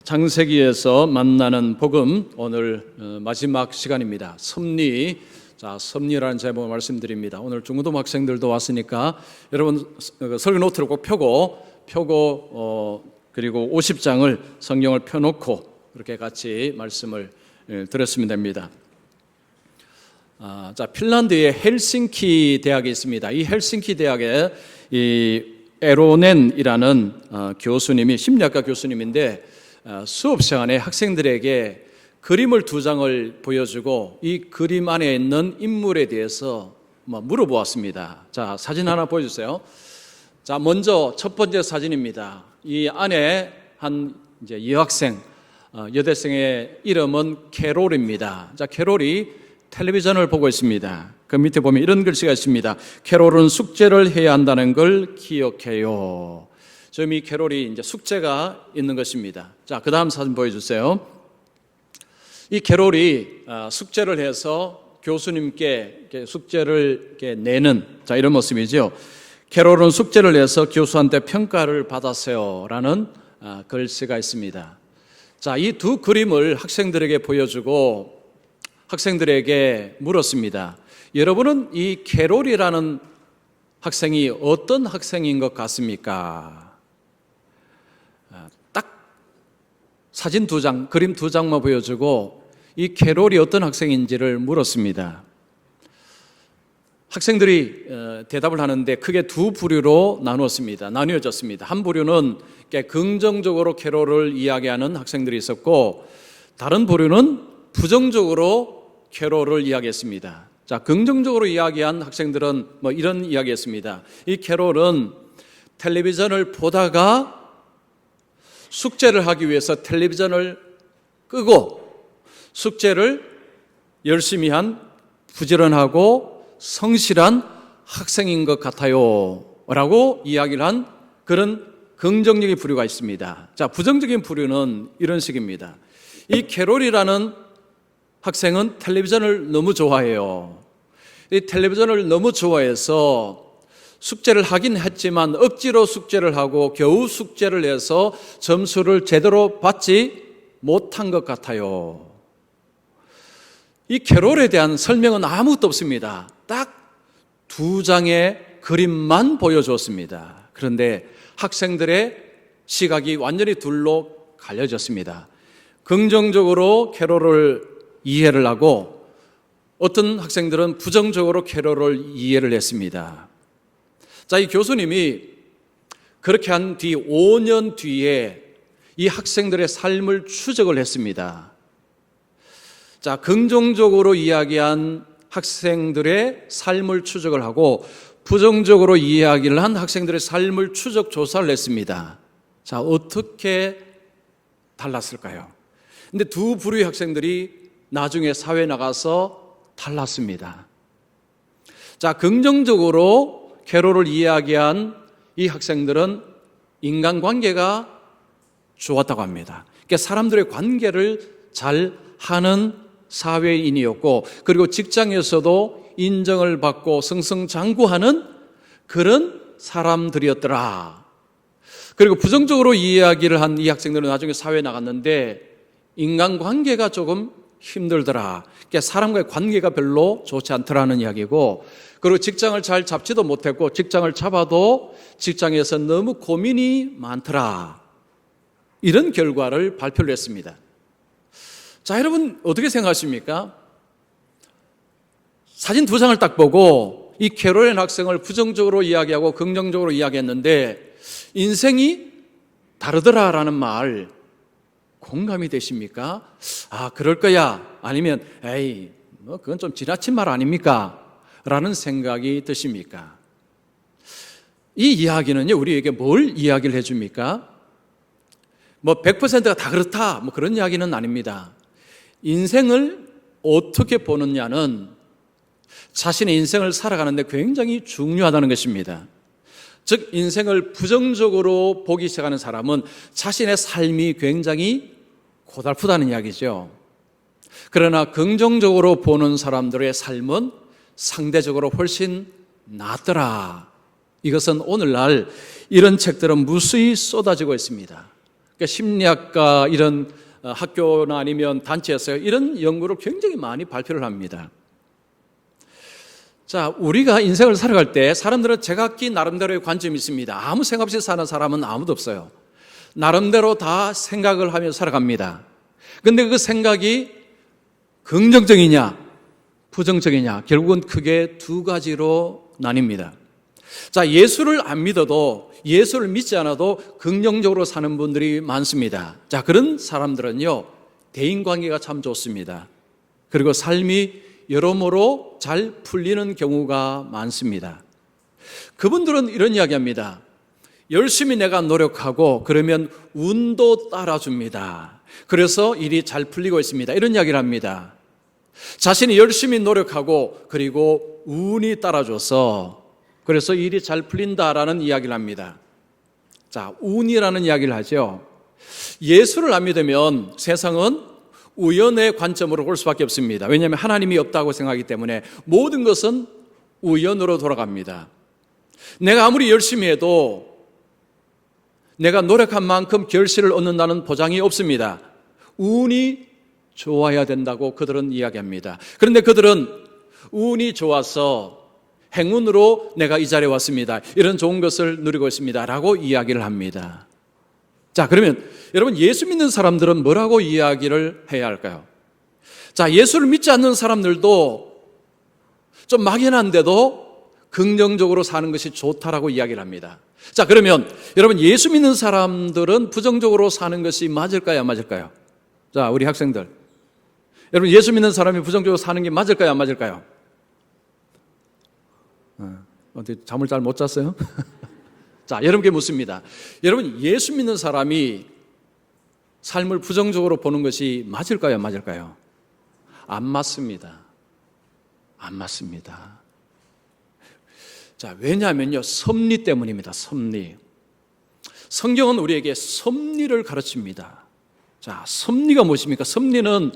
창세기에서 만나는 복음, 오늘 마지막 시간입니다. 섭리. 섭리라는 제목을 말씀드립니다. 오늘 중고등 학생들도 왔으니까 여러분 설교 노트를 꼭 펴고 그리고 50장을 성경을 펴놓고 그렇게 같이 말씀을 들었으면 됩니다. 핀란드의 헬싱키 대학이 있습니다. 이 헬싱키 대학에 이 에로넨이라는 교수님이 심리학과 교수님인데 수업 시간에 학생들에게 그림을 2장을 보여주고 이 그림 안에 있는 인물에 대해서 물어보았습니다. 자, 사진 하나 보여주세요. 자, 먼저 첫 번째 사진입니다. 이 안에 한 여학생, 여대생의 이름은 캐롤입니다. 자, 캐롤이 텔레비전을 보고 있습니다. 그 밑에 보면 이런 글씨가 있습니다. 캐롤은 숙제를 해야 한다는 걸 기억해요. 지금 이 캐롤이 숙제가 있는 것입니다. 자, 그 다음 사진 보여주세요. 이 캐롤이 숙제를 해서 교수님께 숙제를 내는 이런 모습이죠. 캐롤은 숙제를 해서 교수한테 평가를 받았어요 라는 글씨가 있습니다. 자, 이 두 그림을 학생들에게 보여주고 학생들에게 물었습니다. 여러분은 이 캐롤이라는 학생이 어떤 학생인 것 같습니까? 딱 사진 2장, 그림 2장만 보여주고 이 캐롤이 어떤 학생인지를 물었습니다. 학생들이 대답을 하는데 크게 2 부류로 나누어졌습니다. 한 부류는 긍정적으로 캐롤을 이야기하는 학생들이 있었고, 다른 부류는 부정적으로 캐롤을 이야기했습니다. 자, 긍정적으로 이야기한 학생들은 이런 이야기했습니다. 이 캐롤은 텔레비전을 보다가 숙제를 하기 위해서 텔레비전을 끄고 숙제를 열심히 한 부지런하고 성실한 학생인 것 같아요 라고 이야기를 한 그런 긍정적인 부류가 있습니다. 자, 부정적인 부류는 이런 식입니다. 이 캐롤이라는 학생은 텔레비전을 너무 좋아해요. 이 텔레비전을 너무 좋아해서 숙제를 하긴 했지만 억지로 숙제를 하고 겨우 숙제를 해서 점수를 제대로 받지 못한 것 같아요. 이 캐롤에 대한 설명은 아무것도 없습니다. 딱 2장의 그림만 보여줬습니다. 그런데 학생들의 시각이 완전히 둘로 갈려졌습니다. 긍정적으로 캐롤을 이해를 하고 어떤 학생들은 부정적으로 캐롤을 이해를 했습니다. 자, 이 교수님이 그렇게 한 뒤 5년 뒤에 이 학생들의 삶을 추적을 했습니다. 자, 긍정적으로 이야기한 학생들의 삶을 추적을 하고 부정적으로 이야기를 한 학생들의 삶을 추적 조사를 했습니다. 자, 어떻게 달랐을까요? 근데 2 부류의 학생들이 나중에 사회에 나가서 달랐습니다. 자, 긍정적으로 캐롤을 이야기한 이 학생들은 인간관계가 좋았다고 합니다. 그러니까 사람들의 관계를 잘 하는 사회인이었고, 그리고 직장에서도 인정을 받고 승승장구하는 그런 사람들이었더라. 그리고 부정적으로 이야기를 한 이 학생들은 나중에 사회에 나갔는데 인간관계가 조금 힘들더라. 그러니까 사람과의 관계가 별로 좋지 않더라는 이야기고, 그리고 직장을 잘 잡지도 못했고 직장을 잡아도 직장에서 너무 고민이 많더라. 이런 결과를 발표를 했습니다. 자, 여러분 어떻게 생각하십니까? 사진 2장을 딱 보고 이 캐롤의 학생을 부정적으로 이야기하고 긍정적으로 이야기했는데 인생이 다르더라라는 말 공감이 되십니까? 아, 그럴 거야. 아니면 에이, 그건 좀 지나친 말 아닙니까? 라는 생각이 드십니까? 이 이야기는요, 우리에게 뭘 이야기를 해줍니까? 100%가 다 그렇다, 그런 이야기는 아닙니다. 인생을 어떻게 보느냐는 자신의 인생을 살아가는데 굉장히 중요하다는 것입니다. 즉, 인생을 부정적으로 보기 시작하는 사람은 자신의 삶이 굉장히 고달프다는 이야기죠. 그러나 긍정적으로 보는 사람들의 삶은 상대적으로 훨씬 낫더라. 이것은 오늘날 이런 책들은 무수히 쏟아지고 있습니다. 그러니까 심리학과 이런 학교나 아니면 단체에서 이런 연구를 굉장히 많이 발표를 합니다. 자, 우리가 인생을 살아갈 때 사람들은 제각기 나름대로의 관점이 있습니다. 아무 생각 없이 사는 사람은 아무도 없어요. 나름대로 다 생각을 하며 살아갑니다. 그런데 그 생각이 긍정적이냐 부정적이냐 결국은 크게 두 가지로 나뉩니다. 자, 예수를 안 믿어도, 예수를 믿지 않아도 긍정적으로 사는 분들이 많습니다. 자, 그런 사람들은요 대인관계가 참 좋습니다. 그리고 삶이 여러모로 잘 풀리는 경우가 많습니다. 그분들은 이런 이야기합니다. 열심히 내가 노력하고 그러면 운도 따라줍니다. 그래서 일이 잘 풀리고 있습니다. 이런 이야기를 합니다. 자신이 열심히 노력하고 그리고 운이 따라줘서 그래서 일이 잘 풀린다라는 이야기를 합니다. 자, 운이라는 이야기를 하죠. 예수를 안 믿으면 세상은 우연의 관점으로 볼 수밖에 없습니다. 왜냐하면 하나님이 없다고 생각하기 때문에 모든 것은 우연으로 돌아갑니다. 내가 아무리 열심히 해도 내가 노력한 만큼 결실을 얻는다는 보장이 없습니다. 운이 좋아야 된다고 그들은 이야기합니다. 그런데 그들은 운이 좋아서 행운으로 내가 이 자리에 왔습니다. 이런 좋은 것을 누리고 있습니다. 라고 이야기를 합니다. 자, 그러면 여러분 예수 믿는 사람들은 뭐라고 이야기를 해야 할까요? 자, 예수를 믿지 않는 사람들도 좀 막연한데도 긍정적으로 사는 것이 좋다라고 이야기를 합니다. 자, 그러면 여러분 예수 믿는 사람들은 부정적으로 사는 것이 맞을까요? 안 맞을까요? 자, 우리 학생들, 여러분 예수 믿는 사람이 부정적으로 사는 게 맞을까요? 안 맞을까요? 어떻게 잠을 잘 못 잤어요? 자, 여러분께 묻습니다. 여러분 예수 믿는 사람이 삶을 부정적으로 보는 것이 맞을까요? 안 맞을까요? 안 맞습니다. 안 맞습니다. 자, 왜냐하면요 섭리 때문입니다. 섭리. 성경은 우리에게 섭리를 가르칩니다. 자, 섭리가 무엇입니까? 섭리는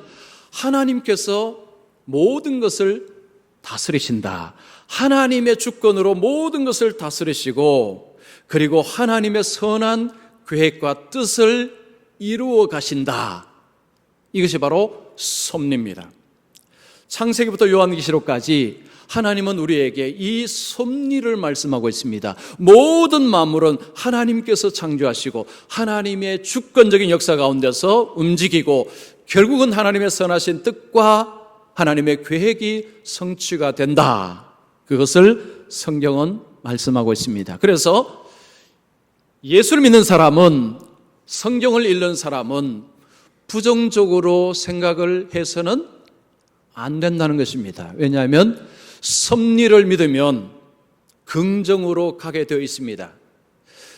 하나님께서 모든 것을 다스리신다. 하나님의 주권으로 모든 것을 다스리시고 그리고 하나님의 선한 계획과 뜻을 이루어 가신다. 이것이 바로 섭리입니다. 창세기부터 요한계시록까지 하나님은 우리에게 이 섭리를 말씀하고 있습니다. 모든 만물은 하나님께서 창조하시고 하나님의 주권적인 역사 가운데서 움직이고 결국은 하나님의 선하신 뜻과 하나님의 계획이 성취가 된다. 그것을 성경은 말씀하고 있습니다. 그래서 예수를 믿는 사람은, 성경을 읽는 사람은 부정적으로 생각을 해서는 안 된다는 것입니다. 왜냐하면 섭리를 믿으면 긍정으로 가게 되어 있습니다.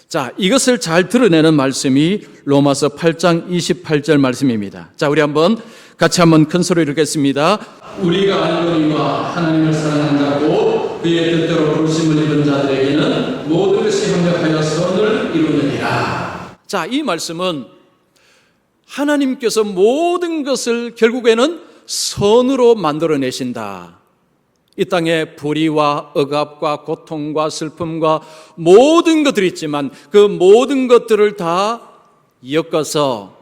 자, 이것을 잘 드러내는 말씀이 로마서 8장 28절 말씀입니다. 자, 우리 같이 한번 큰 소리로 읽겠습니다. 우리가 알거니와 하나님을 사랑한다고 그의 뜻대로 부르심을 입은 자들에게는 모든 것이 합력하여 선을 이루느니라. 자, 이 말씀은 하나님께서 모든 것을 결국에는 선으로 만들어내신다. 이 땅에 불의와 억압과 고통과 슬픔과 모든 것들이 있지만 그 모든 것들을 다 엮어서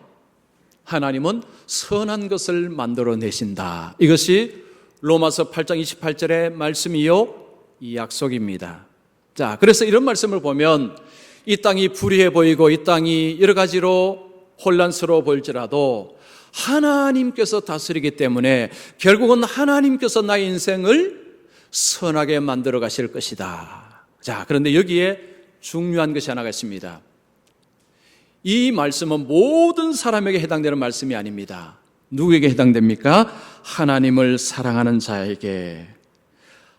하나님은 선한 것을 만들어내신다. 이것이 로마서 8장 28절의 말씀이요 이 약속입니다. 자, 그래서 이런 말씀을 보면 이 땅이 불의해 보이고 이 땅이 여러 가지로 혼란스러워 보일지라도 하나님께서 다스리기 때문에 결국은 하나님께서 나의 인생을 선하게 만들어 가실 것이다. 자, 그런데 여기에 중요한 것이 하나가 있습니다. 이 말씀은 모든 사람에게 해당되는 말씀이 아닙니다. 누구에게 해당됩니까? 하나님을 사랑하는 자에게,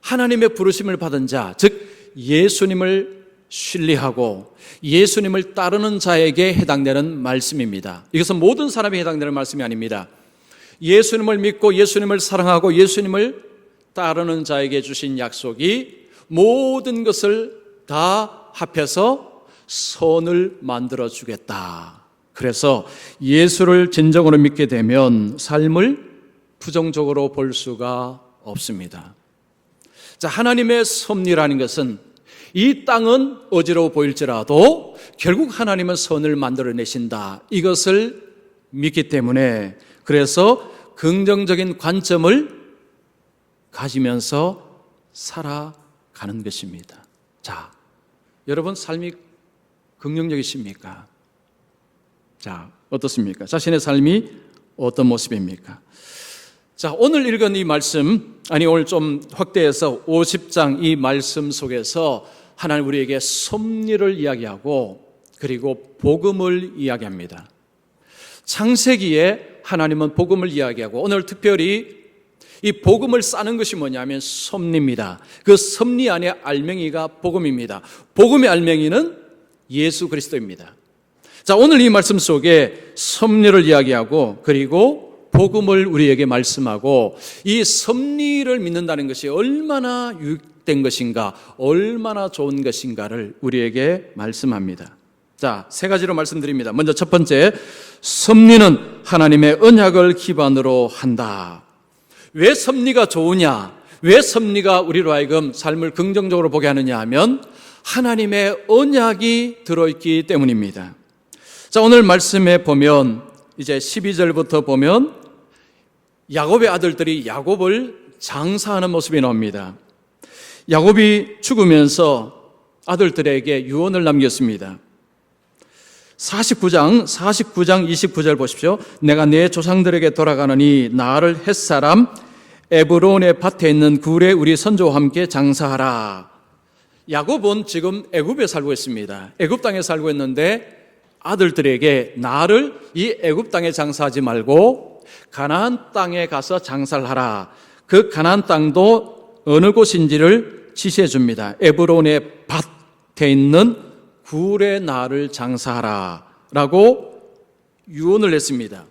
하나님의 부르심을 받은 자, 즉 예수님을 신뢰하고 예수님을 따르는 자에게 해당되는 말씀입니다. 이것은 모든 사람에 해당되는 말씀이 아닙니다. 예수님을 믿고 예수님을 사랑하고 예수님을 따르는 자에게 주신 약속이 모든 것을 다 합해서 선을 만들어 주겠다. 그래서 예수를 진정으로 믿게 되면 삶을 부정적으로 볼 수가 없습니다. 자, 하나님의 섭리라는 것은 이 땅은 어지러워 보일지라도 결국 하나님은 선을 만들어내신다. 이것을 믿기 때문에 그래서 긍정적인 관점을 가지면서 살아가는 것입니다. 자, 여러분 삶이 긍정적이십니까? 자, 어떻습니까? 자신의 삶이 어떤 모습입니까? 자, 오늘 읽은 이 말씀, 오늘 좀 확대해서 50장 이 말씀 속에서 하나님 우리에게 섭리를 이야기하고 그리고 복음을 이야기합니다. 창세기에 하나님은 복음을 이야기하고 오늘 특별히 이 복음을 싸는 것이 뭐냐면 섭리입니다. 그 섭리 안에 알맹이가 복음입니다. 복음의 알맹이는 예수 그리스도입니다. 자, 오늘 이 말씀 속에 섭리를 이야기하고 그리고 복음을 우리에게 말씀하고 이 섭리를 믿는다는 것이 얼마나 유익된 것인가, 얼마나 좋은 것인가를 우리에게 말씀합니다. 자, 세 가지로 말씀드립니다. 먼저 첫 번째, 섭리는 하나님의 언약을 기반으로 한다. 왜 섭리가 좋으냐? 왜 섭리가 우리로 하여금 삶을 긍정적으로 보게 하느냐 하면 하나님의 언약이 들어있기 때문입니다. 자, 오늘 말씀에 보면 이제 12절부터 보면 야곱의 아들들이 야곱을 장사하는 모습이 나옵니다. 야곱이 죽으면서 아들들에게 유언을 남겼습니다. 49장 29절 보십시오. 내가 내 조상들에게 돌아가느니 나를 햇사람 에브론의 밭에 있는 굴에 우리 선조와 함께 장사하라. 야곱은 지금 애굽에 살고 있습니다. 애굽 땅에 살고 있는데 아들들에게 나를 이 애굽 땅에 장사하지 말고 가나안 땅에 가서 장사를 하라. 그 가나안 땅도 어느 곳인지를 지시해 줍니다. 에브론의 밭에 있는 굴에 나를 장사하라 라고 유언을 했습니다.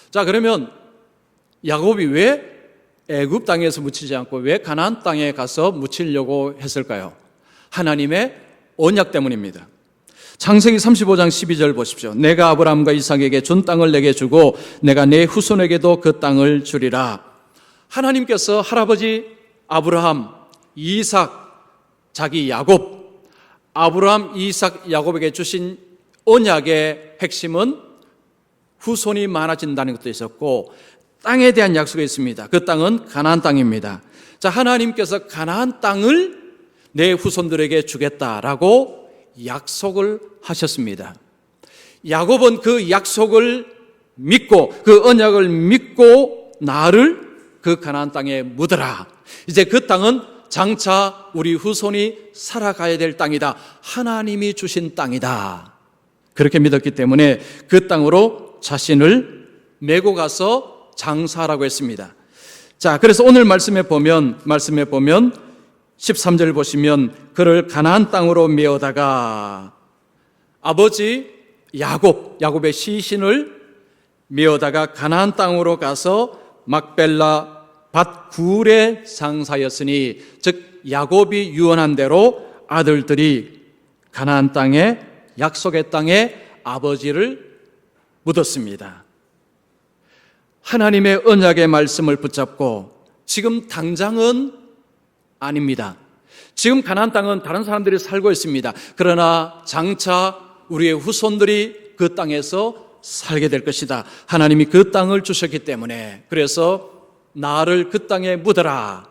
자, 그러면 야곱이 왜 애굽 땅에서 묻히지 않고 왜 가나안 땅에 가서 묻히려고 했을까요? 하나님의 언약 때문입니다. 창세기 35장 12절 보십시오. 내가 아브라함과 이삭에게 준 땅을 내게 주고 내가 내 후손에게도 그 땅을 주리라. 하나님께서 할아버지 아브라함, 이삭, 자기 야곱, 아브라함, 이삭, 야곱에게 주신 언약의 핵심은 후손이 많아진다는 것도 있었고 땅에 대한 약속이 있습니다. 그 땅은 가나안 땅입니다. 자, 하나님께서 가나안 땅을 내 후손들에게 주겠다라고 약속을 하셨습니다. 야곱은 그 약속을 믿고 그 언약을 믿고 나를 그 가나안 땅에 묻어라. 이제 그 땅은 장차 우리 후손이 살아가야 될 땅이다. 하나님이 주신 땅이다. 그렇게 믿었기 때문에 그 땅으로 자신을 메고 가서 장사하라고 했습니다. 자, 그래서 오늘 말씀에 보면 13절 보시면 그를 가나안 땅으로 메어다가 아버지 야곱의 시신을 메어다가 가나안 땅으로 가서 막벨라 밭 굴에 장사였으니 즉 야곱이 유언한 대로 아들들이 가나안 땅에 약속의 땅에 아버지를 묻었습니다. 하나님의 언약의 말씀을 붙잡고 지금 당장은 아닙니다. 지금 가나안 땅은 다른 사람들이 살고 있습니다. 그러나 장차 우리의 후손들이 그 땅에서 살게 될 것이다. 하나님이 그 땅을 주셨기 때문에 그래서 나를 그 땅에 묻어라.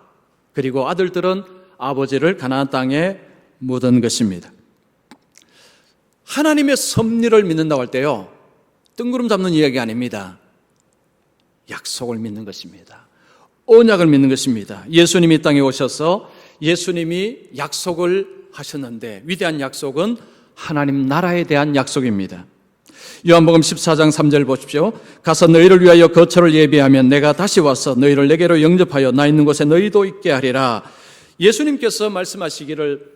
그리고 아들들은 아버지를 가나안 땅에 묻은 것입니다. 하나님의 섭리를 믿는다고 할 때요, 뜬구름 잡는 이야기 아닙니다. 약속을 믿는 것입니다. 언약을 믿는 것입니다. 예수님이 이 땅에 오셔서 예수님이 약속을 하셨는데 위대한 약속은 하나님 나라에 대한 약속입니다. 요한복음 14장 3절 보십시오. 가서 너희를 위하여 거처를 예비하면 내가 다시 와서 너희를 내게로 영접하여 나 있는 곳에 너희도 있게 하리라. 예수님께서 말씀하시기를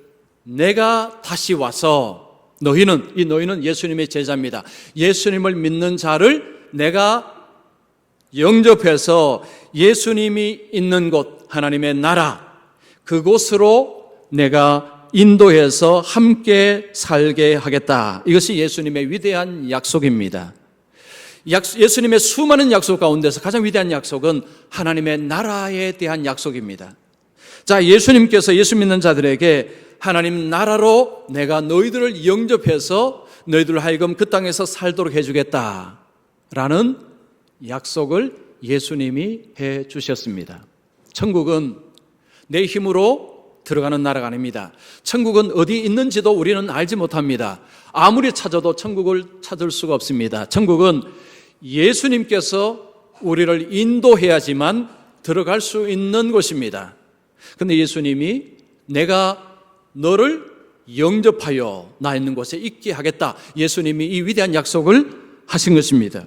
내가 다시 와서 너희는 예수님의 제자입니다. 예수님을 믿는 자를 내가 영접해서 예수님이 있는 곳 하나님의 나라 그곳으로 내가 인도해서 함께 살게 하겠다. 이것이 예수님의 위대한 약속입니다. 예수님의 수많은 약속 가운데서 가장 위대한 약속은 하나님의 나라에 대한 약속입니다. 자, 예수님께서 예수 믿는 자들에게 하나님 나라로 내가 너희들을 영접해서 너희들 하여금 그 땅에서 살도록 해주겠다라는 약속을 예수님이 해 주셨습니다. 천국은 내 힘으로 들어가는 나라가 아닙니다. 천국은 어디 있는지도 우리는 알지 못합니다. 아무리 찾아도 천국을 찾을 수가 없습니다. 천국은 예수님께서 우리를 인도해야지만 들어갈 수 있는 곳입니다. 그런데 예수님이 내가 너를 영접하여 나 있는 곳에 있게 하겠다. 예수님이 이 위대한 약속을 하신 것입니다.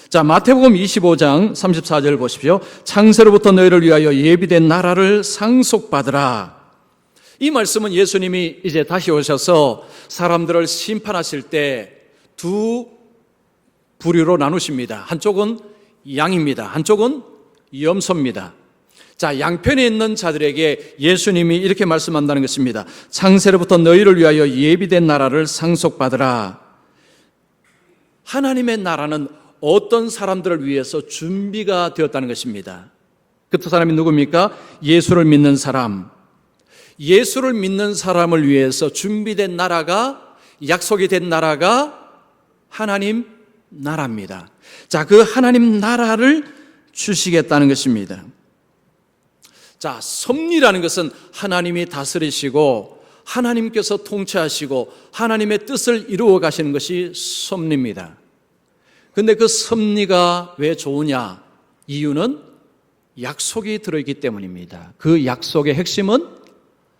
자, 마태복음 25장 34절 보십시오. 창세로부터 너희를 위하여 예비된 나라를 상속받으라. 이 말씀은 예수님이 이제 다시 오셔서 사람들을 심판하실 때 두 부류로 나누십니다. 한쪽은 양입니다. 한쪽은 염소입니다. 자, 양편에 있는 자들에게 예수님이 이렇게 말씀한다는 것입니다. 창세로부터 너희를 위하여 예비된 나라를 상속받으라. 하나님의 나라는 어떤 사람들을 위해서 준비가 되었다는 것입니다. 그 두 사람이 누굽니까? 예수를 믿는 사람. 예수를 믿는 사람을 위해서 준비된 나라가, 약속이 된 나라가 하나님 나라입니다. 자, 그 하나님 나라를 주시겠다는 것입니다. 자, 섭리라는 것은 하나님이 다스리시고 하나님께서 통치하시고 하나님의 뜻을 이루어 가시는 것이 섭리입니다. 그런데 그 섭리가 왜 좋으냐? 이유는 약속이 들어있기 때문입니다. 그 약속의 핵심은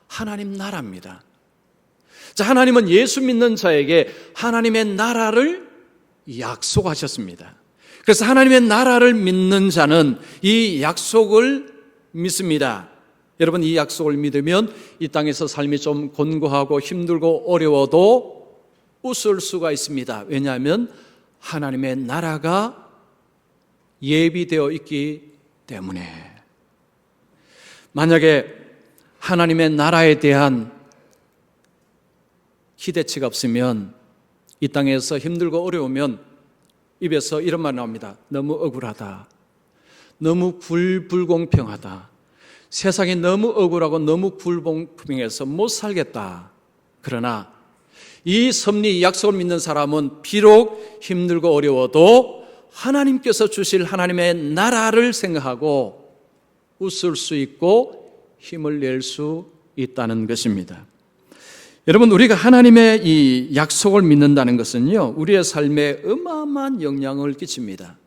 하나님 나라입니다. 자, 하나님은 예수 믿는 자에게 하나님의 나라를 약속하셨습니다. 그래서 하나님의 나라를 믿는 자는 이 약속을 믿습니다. 여러분, 이 약속을 믿으면 이 땅에서 삶이 좀 곤고하고 힘들고 어려워도 웃을 수가 있습니다. 왜냐하면 하나님의 나라가 예비되어 있기 때문에. 만약에 하나님의 나라에 대한 기대치가 없으면 이 땅에서 힘들고 어려우면 입에서 이런 말 나옵니다. 너무 억울하다. 너무 불공평하다. 세상이 너무 억울하고 너무 불공평해서 못 살겠다. 그러나 이 섭리, 이 약속을 믿는 사람은 비록 힘들고 어려워도 하나님께서 주실 하나님의 나라를 생각하고 웃을 수 있고 힘을 낼 수 있다는 것입니다. 여러분, 우리가 하나님의 이 약속을 믿는다는 것은요, 우리의 삶에 어마어마한 영향을 끼칩니다.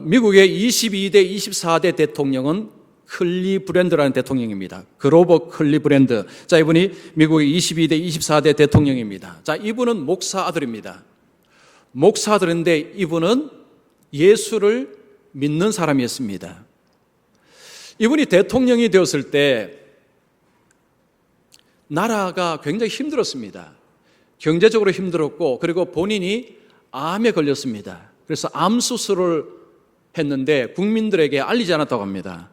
미국의 22대, 24대 대통령은 클리브랜드라는 대통령입니다. 그로버 클리브랜드. 자, 이분이 미국의 22대, 24대 대통령입니다. 자, 이분은 목사 아들입니다. 목사 아들인데 이분은 예수를 믿는 사람이었습니다. 이분이 대통령이 되었을 때 나라가 굉장히 힘들었습니다. 경제적으로 힘들었고, 그리고 본인이 암에 걸렸습니다. 그래서 암 수술을 했는데 국민들에게 알리지 않았다고 합니다.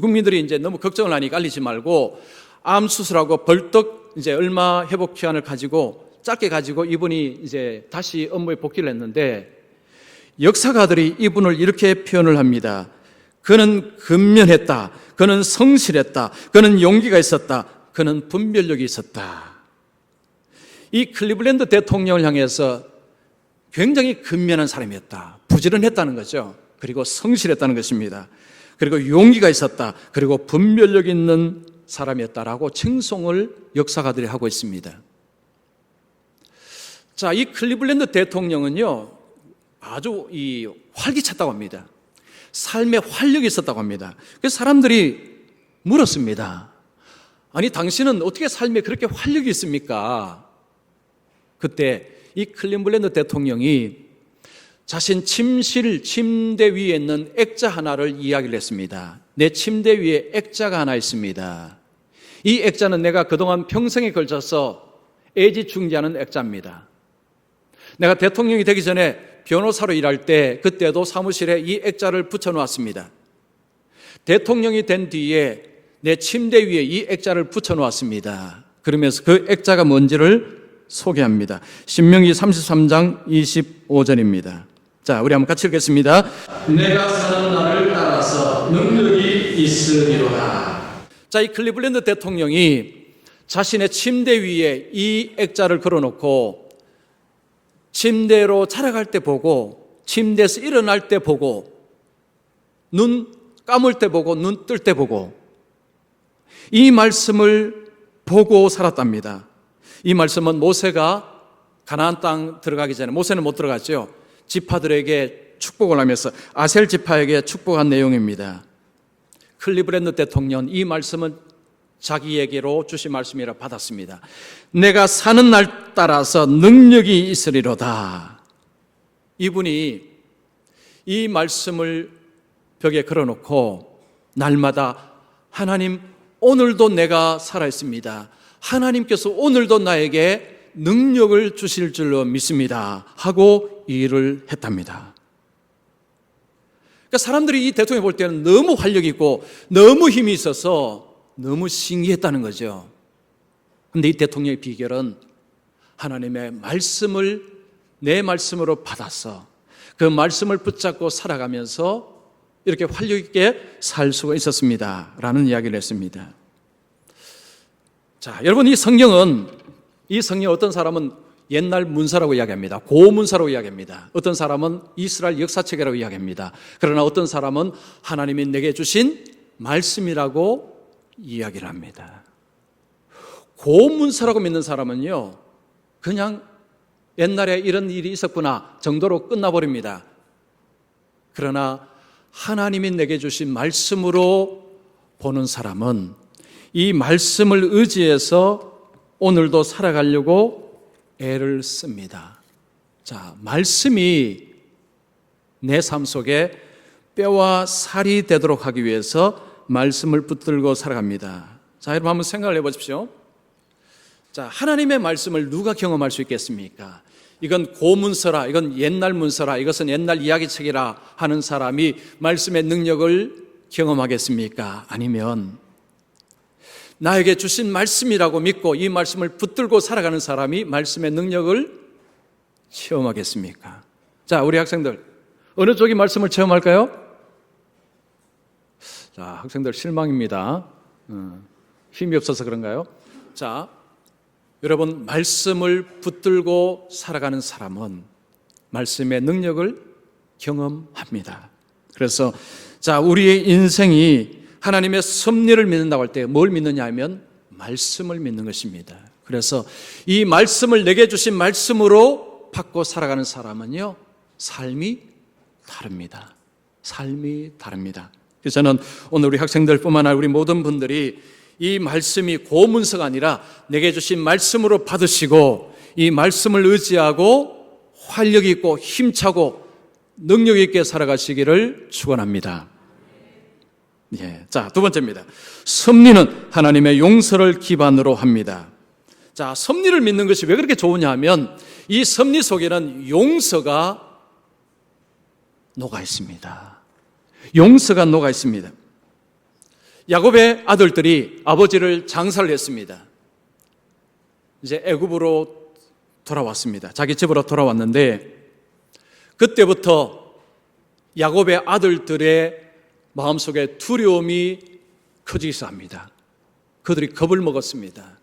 국민들이 이제 너무 걱정을 하니까 알리지 말고 암 수술하고 벌떡 이제 얼마 회복 기한을 가지고 짧게 가지고 이분이 이제 다시 업무에 복귀를 했는데, 역사가들이 이분을 이렇게 표현을 합니다. 그는 근면했다. 그는 성실했다. 그는 용기가 있었다. 그는 분별력이 있었다. 이 클리블랜드 대통령을 향해서 굉장히 근면한 사람이었다. 부지런했다는 거죠. 그리고 성실했다는 것입니다. 그리고 용기가 있었다. 그리고 분별력 있는 사람이었다라고 칭송을 역사가들이 하고 있습니다. 자, 이 클리블랜드 대통령은요, 아주 활기찼다고 합니다. 삶에 활력이 있었다고 합니다. 그래서 사람들이 물었습니다. 아니, 당신은 어떻게 삶에 그렇게 활력이 있습니까? 그때 이 클리블랜드 대통령이 자신 침대 위에 있는 액자 하나를 이야기를 했습니다. 내 침대 위에 액자가 하나 있습니다. 이 액자는 내가 그동안 평생에 걸쳐서 애지중지하는 액자입니다. 내가 대통령이 되기 전에 변호사로 일할 때 그때도 사무실에 이 액자를 붙여놓았습니다. 대통령이 된 뒤에 내 침대 위에 이 액자를 붙여놓았습니다. 그러면서 그 액자가 뭔지를 소개합니다. 신명기 33장 25절입니다. 자, 우리 한번 같이 읽겠습니다. 내가 사는 날을 따라서 능력이 있으리로다. 자, 이 클리블랜드 대통령이 자신의 침대 위에 이 액자를 걸어놓고 침대로 자라갈 때 보고, 침대에서 일어날 때 보고, 눈 감을 때 보고, 눈 뜰 때 보고, 이 말씀을 보고 살았답니다. 이 말씀은 모세가 가나안 땅 들어가기 전에, 모세는 못 들어갔죠. 지파들에게 축복을 하면서 아셀 지파에게 축복한 내용입니다. 클리블랜드 대통령, 이 말씀은 자기에게로 주신 말씀이라 받았습니다. 내가 사는 날 따라서 능력이 있으리로다. 이분이 이 말씀을 벽에 걸어놓고 날마다 하나님, 오늘도 내가 살아있습니다. 하나님께서 오늘도 나에게 능력을 주실 줄로 믿습니다 하고 일을 했답니다. 그러니까 사람들이 이 대통령 볼 때는 너무 활력 있고 너무 힘이 있어서 너무 신기했다는 거죠. 그런데 이 대통령의 비결은 하나님의 말씀을 내 말씀으로 받아서 그 말씀을 붙잡고 살아가면서 이렇게 활력 있게 살 수가 있었습니다 라는 이야기를 했습니다. 자, 여러분, 이 성경 어떤 사람은 옛날 문서라고 이야기합니다. 고문서라고 이야기합니다. 어떤 사람은 이스라엘 역사책이라고 이야기합니다. 그러나 어떤 사람은 하나님이 내게 주신 말씀이라고 이야기를 합니다. 고문서라고 믿는 사람은요, 그냥 옛날에 이런 일이 있었구나 정도로 끝나버립니다. 그러나 하나님이 내게 주신 말씀으로 보는 사람은 이 말씀을 의지해서 오늘도 살아가려고 애를 씁니다. 자, 말씀이 내 삶 속에 뼈와 살이 되도록 하기 위해서 말씀을 붙들고 살아갑니다. 자, 여러분 한번 생각을 해보십시오. 자, 하나님의 말씀을 누가 경험할 수 있겠습니까? 이건 고문서라, 이건 옛날 문서라, 이것은 옛날 이야기책이라 하는 사람이 말씀의 능력을 경험하겠습니까? 아니면 나에게 주신 말씀이라고 믿고 이 말씀을 붙들고 살아가는 사람이 말씀의 능력을 체험하겠습니까? 자, 우리 학생들 어느 쪽이 말씀을 체험할까요? 자, 학생들 실망입니다. 힘이 없어서 그런가요? 자, 여러분, 말씀을 붙들고 살아가는 사람은 말씀의 능력을 경험합니다. 그래서 자, 우리의 인생이 하나님의 섭리를 믿는다고 할 때 뭘 믿느냐 하면 말씀을 믿는 것입니다. 그래서 이 말씀을 내게 주신 말씀으로 받고 살아가는 사람은요, 삶이 다릅니다. 삶이 다릅니다. 그래서 저는 오늘 우리 학생들뿐만 아니라 우리 모든 분들이 이 말씀이 고문서가 아니라 내게 주신 말씀으로 받으시고 이 말씀을 의지하고 활력 있고 힘차고 능력 있게 살아가시기를 축원합니다. 예, 자, 두 번째입니다. 섭리는 하나님의 용서를 기반으로 합니다. 자, 섭리를 믿는 것이 왜 그렇게 좋으냐 하면 이 섭리 속에는 용서가 녹아 있습니다. 용서가 녹아 있습니다. 야곱의 아들들이 아버지를 장사를 했습니다. 이제 애굽으로 돌아왔습니다. 자기 집으로 돌아왔는데 그때부터 야곱의 아들들의 마음속에 두려움이 커지기 시작합니다. 그들이 겁을 먹었습니다.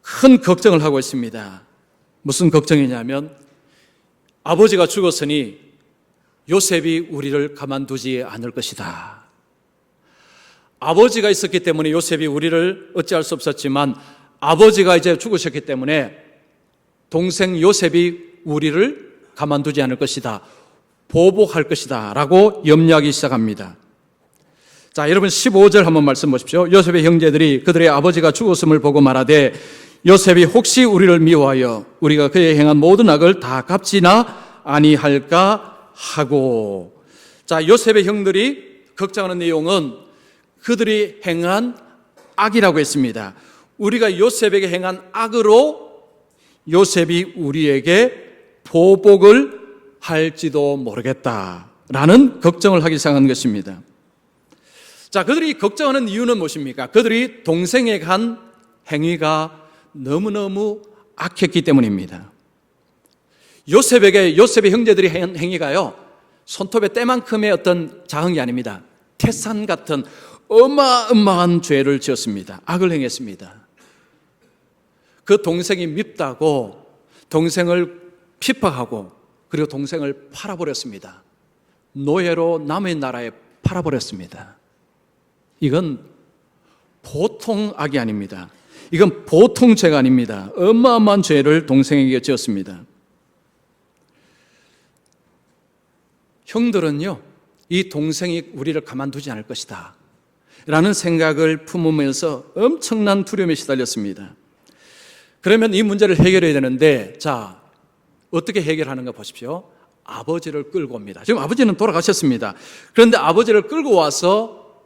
큰 걱정을 하고 있습니다. 무슨 걱정이냐면 아버지가 죽었으니 요셉이 우리를 가만두지 않을 것이다. 아버지가 있었기 때문에 요셉이 우리를 어찌할 수 없었지만 아버지가 이제 죽으셨기 때문에 동생 요셉이 우리를 가만두지 않을 것이다. 보복할 것이다 라고 염려하기 시작합니다. 자, 여러분 15절 한번 말씀 보십시오. 요셉의 형제들이 그들의 아버지가 죽었음을 보고 말하되 요셉이 혹시 우리를 미워하여 우리가 그의 행한 모든 악을 다 갚지나 아니할까 하고. 자, 요셉의 형들이 걱정하는 내용은 그들이 행한 악이라고 했습니다. 우리가 요셉에게 행한 악으로 요셉이 우리에게 보복을 할지도 모르겠다라는 걱정을 하기 시작한 것입니다. 자, 그들이 걱정하는 이유는 무엇입니까? 그들이 동생에게 한 행위가 너무너무 악했기 때문입니다. 요셉의 형제들이 한 행위가요, 손톱의 때만큼의 어떤 작은 게 아닙니다. 태산 같은 어마어마한 죄를 지었습니다. 악을 행했습니다. 그 동생이 밉다고 동생을 핍박하고 그리고 동생을 팔아버렸습니다. 노예로 남의 나라에 팔아버렸습니다. 이건 보통 악이 아닙니다. 이건 보통 죄가 아닙니다. 어마어마한 죄를 동생에게 지었습니다. 형들은요, 이 동생이 우리를 가만두지 않을 것이다 라는 생각을 품으면서 엄청난 두려움에 시달렸습니다. 그러면 이 문제를 해결해야 되는데, 자, 어떻게 해결하는가 보십시오. 아버지를 끌고 옵니다. 지금 아버지는 돌아가셨습니다. 그런데 아버지를 끌고 와서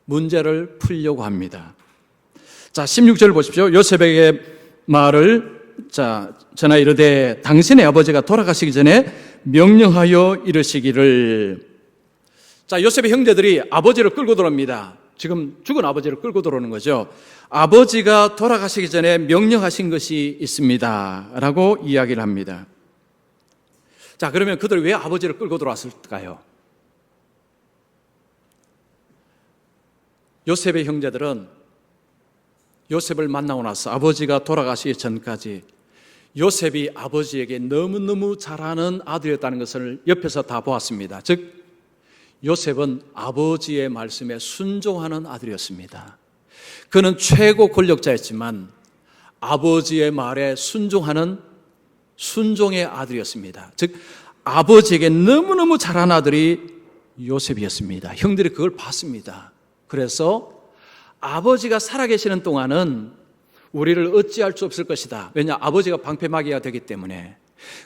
문제를 풀려고 합니다. 자, 16절 보십시오. 요셉에게 말을 전하 이르되 당신의 아버지가 돌아가시기 전에 명령하여 이르시기를. 자, 요셉의 형제들이 아버지를 끌고 들어옵니다. 지금 죽은 아버지를 끌고 들어오는 거죠. 아버지가 돌아가시기 전에 명령하신 것이 있습니다 라고 이야기를 합니다. 자, 그러면 그들 왜 아버지를 끌고 들어왔을까요? 요셉의 형제들은 요셉을 만나고 나서 아버지가 돌아가시기 전까지 요셉이 아버지에게 너무너무 잘하는 아들이었다는 것을 옆에서 다 보았습니다. 즉 요셉은 아버지의 말씀에 순종하는 아들이었습니다. 그는 최고 권력자였지만 아버지의 말에 순종하는 순종의 아들이었습니다. 즉 아버지에게 너무너무 잘한 아들이 요셉이었습니다. 형들이 그걸 봤습니다. 그래서 아버지가 살아계시는 동안은 우리를 어찌할 수 없을 것이다. 왜냐, 아버지가 방패막이가 되기 때문에.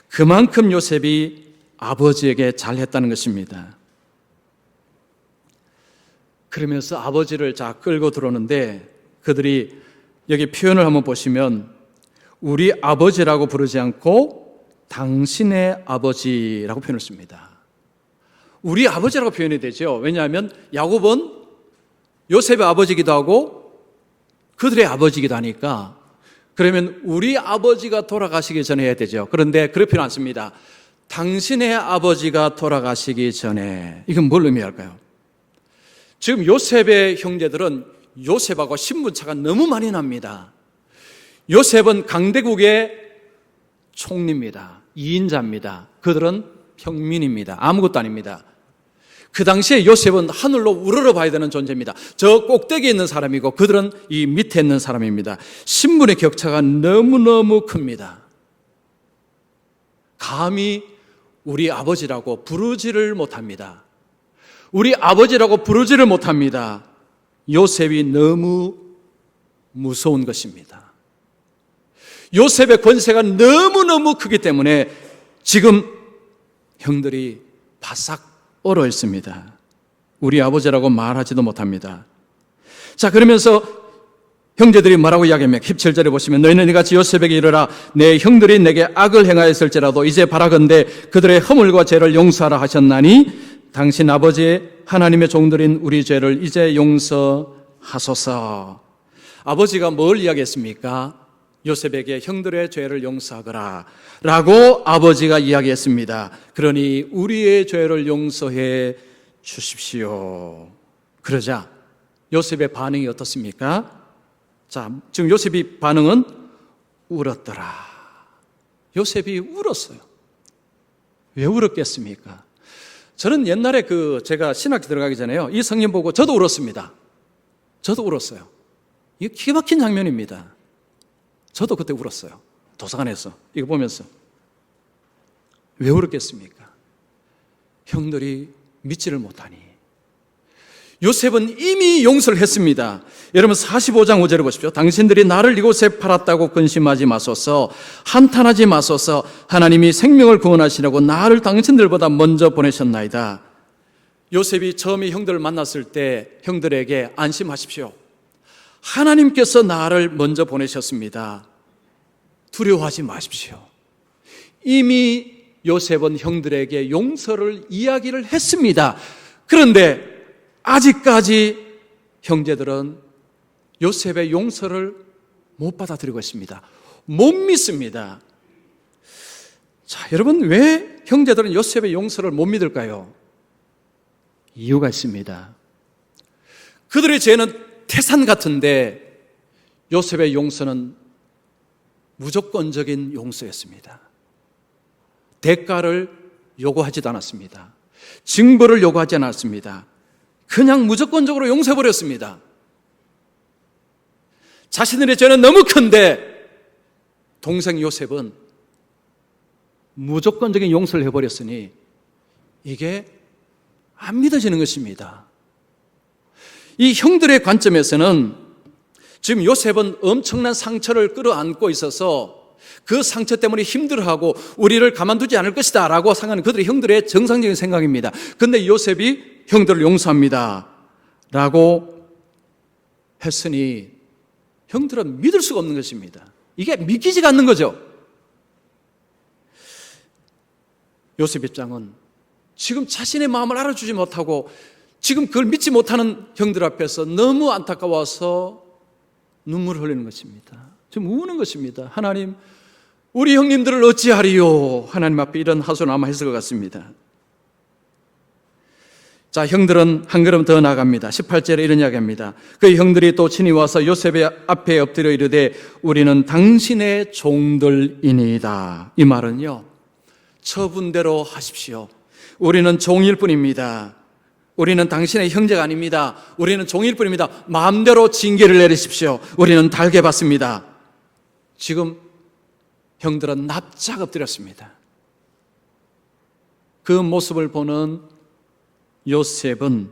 그만큼 요셉이 아버지에게 잘했다는 것입니다. 그러면서 아버지를 끌고 들어오는데 그들이 여기 표현을 한번 보시면 우리 아버지라고 부르지 않고 당신의 아버지라고 표현을 씁니다. 우리 아버지라고 표현이 되죠. 왜냐하면 야곱은 요셉의 아버지이기도 하고 그들의 아버지이기도 하니까 그러면 우리 아버지가 돌아가시기 전에 해야 되죠. 그런데 그렇게 표현 안 씁니다. 당신의 아버지가 돌아가시기 전에. 이건 뭘 의미할까요? 지금 요셉의 형제들은 요셉하고 신분차가 너무 많이 납니다. 요셉은 강대국의 총리입니다. 2인자입니다. 그들은 평민입니다. 아무것도 아닙니다. 그 당시에 요셉은 하늘로 우러러 봐야 되는 존재입니다. 저 꼭대기에 있는 사람이고 그들은 이 밑에 있는 사람입니다. 신분의 격차가 너무너무 큽니다. 감히 우리 아버지라고 부르지를 못합니다. 우리 아버지라고 부르지를 못합니다. 요셉이 너무 무서운 것입니다. 요셉의 권세가 너무너무 크기 때문에 지금 형들이 바싹 얼어 있습니다. 우리 아버지라고 말하지도 못합니다. 자, 그러면서 형제들이 뭐라고 이야기하면 17절에 보시면 너희는 이같이 요셉에게 이르라 내 형들이 내게 악을 행하였을지라도 이제 바라건대 그들의 허물과 죄를 용서하라 하셨나니 당신 아버지 하나님의 종들인 우리 죄를 이제 용서하소서. 아버지가 뭘 이야기했습니까? 요셉에게 형들의 죄를 용서하거라 라고 아버지가 이야기했습니다. 그러니 우리의 죄를 용서해 주십시오. 그러자 요셉의 반응이 어떻습니까? 자, 지금 요셉의 반응은 울었더라. 요셉이 울었어요. 왜 울었겠습니까? 저는 옛날에 제가 신학교 들어가기 전에요. 이 성경 보고 저도 울었습니다. 저도 울었어요. 이게 기가 막힌 장면입니다. 저도 그때 울었어요. 도서관에서 이거 보면서. 왜 울었겠습니까? 형들이 믿지를 못하니. 요셉은 이미 용서를 했습니다. 여러분 45장 5절을 보십시오. 당신들이 나를 이곳에 팔았다고 근심하지 마소서. 한탄하지 마소서. 하나님이 생명을 구원하시려고 나를 당신들보다 먼저 보내셨나이다. 요셉이 처음에 형들을 만났을 때 형들에게 안심하십시오. 하나님께서 나를 먼저 보내셨습니다. 두려워하지 마십시오. 이미 요셉은 형들에게 용서를 이야기를 했습니다. 그런데 아직까지 형제들은 요셉의 용서를 못 받아들이고 있습니다. 못 믿습니다. 자, 여러분 왜 형제들은 요셉의 용서를 못 믿을까요? 이유가 있습니다. 그들의 죄는 태산 같은데 요셉의 용서는 무조건적인 용서였습니다. 대가를 요구하지도 않았습니다. 징벌을 요구하지 않았습니다. 그냥 무조건적으로 용서해버렸습니다. 자신들의 죄는 너무 큰데 동생 요셉은 무조건적인 용서를 해버렸으니 이게 안 믿어지는 것입니다. 이 형들의 관점에서는 지금 요셉은 엄청난 상처를 끌어안고 있어서 그 상처 때문에 힘들어하고 우리를 가만두지 않을 것이다 라고 생각하는 그들의 형들의 정상적인 생각입니다. 그런데 요셉이 형들을 용서합니다 라고 했으니 형들은 믿을 수가 없는 것입니다. 이게 믿기지가 않는 거죠. 요셉 입장은 지금 자신의 마음을 알아주지 못하고 지금 그걸 믿지 못하는 형들 앞에서 너무 안타까워서 눈물을 흘리는 것입니다. 지금 우는 것입니다. 하나님, 우리 형님들을 어찌하리요? 하나님 앞에 이런 하소연 아마 했을 것 같습니다. 자, 형들은 한 걸음 더 나갑니다. 18절에 이런 이야기합니다. 그 형들이 또 친히 와서 요셉의 앞에 엎드려 이르되 우리는 당신의 종들이니이다. 이 말은요, 처분대로 하십시오. 우리는 종일 뿐입니다. 우리는 당신의 형제가 아닙니다. 우리는 종일 뿐입니다. 마음대로 징계를 내리십시오. 우리는 달게 받습니다. 지금 형들은 납작 엎드렸습니다. 그 모습을 보는 요셉은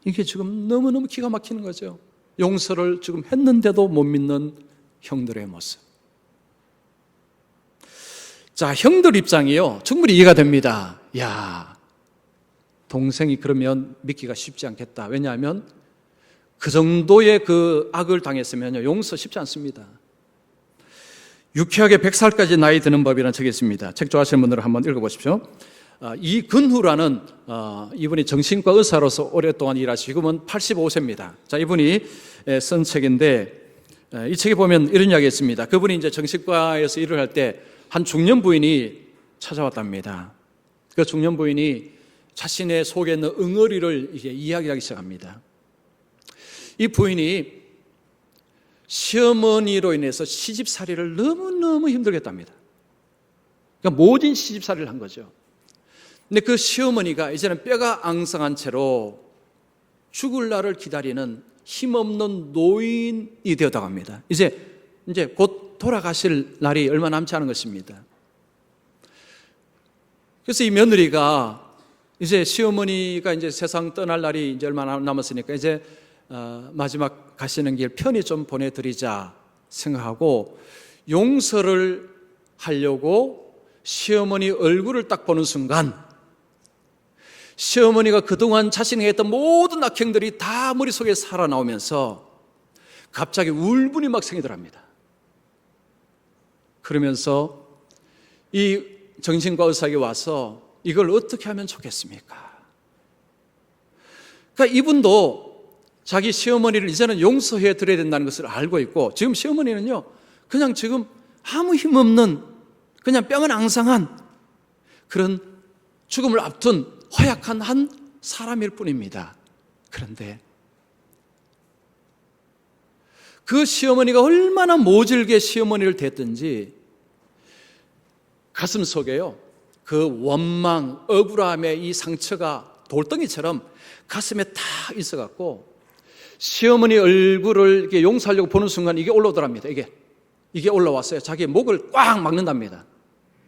이게 지금 너무너무 기가 막히는 거죠. 용서를 지금 했는데도 못 믿는 형들의 모습. 자, 형들 입장이요, 충분히 이해가 됩니다. 야, 동생이 그러면 믿기가 쉽지 않겠다. 왜냐하면 그 정도의 그 악을 당했으면 용서 쉽지 않습니다. 유쾌하게 100살까지 나이 드는 법이라는 책이 있습니다. 책 좋아하시는 분들은 한번 읽어보십시오. 이근후라는 이분이 정신과 의사로서 오랫동안 일하시고 지금은 85세입니다. 자, 이분이 쓴 책인데 이 책에 보면 이런 이야기가 있습니다. 그분이 이제 정신과에서 일을 할 때 한 중년 부인이 찾아왔답니다. 그 중년 부인이 자신의 속에 있는 응어리를 이제 이야기하기 시작합니다. 이 부인이 시어머니로 인해서 시집살이를 너무너무 힘들게 했답니다. 그러니까 모진 시집살이를 한 거죠. 근데 그 시어머니가 이제는 뼈가 앙상한 채로 죽을 날을 기다리는 힘없는 노인이 되었다고 합니다. 이제 곧 돌아가실 날이 얼마 남지 않은 것입니다. 그래서 이 며느리가 이제 시어머니가 이제 세상 떠날 날이 이제 얼마 남았으니까 이제 마지막 가시는 길 편히 좀 보내드리자 생각하고 용서를 하려고 시어머니 얼굴을 딱 보는 순간 시어머니가 그동안 자신이 했던 모든 악행들이 다 머릿속에 살아나오면서 갑자기 울분이 막 생기더랍니다. 그러면서 이 정신과 의사에게 와서 이걸 어떻게 하면 좋겠습니까? 그러니까 이분도 자기 시어머니를 이제는 용서해 드려야 된다는 것을 알고 있고 지금 시어머니는요 그냥 지금 아무 힘없는 그냥 뼈만 앙상한 그런 죽음을 앞둔 허약한 한 사람일 뿐입니다. 그런데 그 시어머니가 얼마나 모질게 시어머니를 대했든지 가슴 속에요 그 원망, 억울함의 이 상처가 돌덩이처럼 가슴에 탁 있어갖고 시어머니 얼굴을 이렇게 용서하려고 보는 순간 이게 올라오더랍니다. 이게 올라왔어요. 자기의 목을 꽉 막는답니다.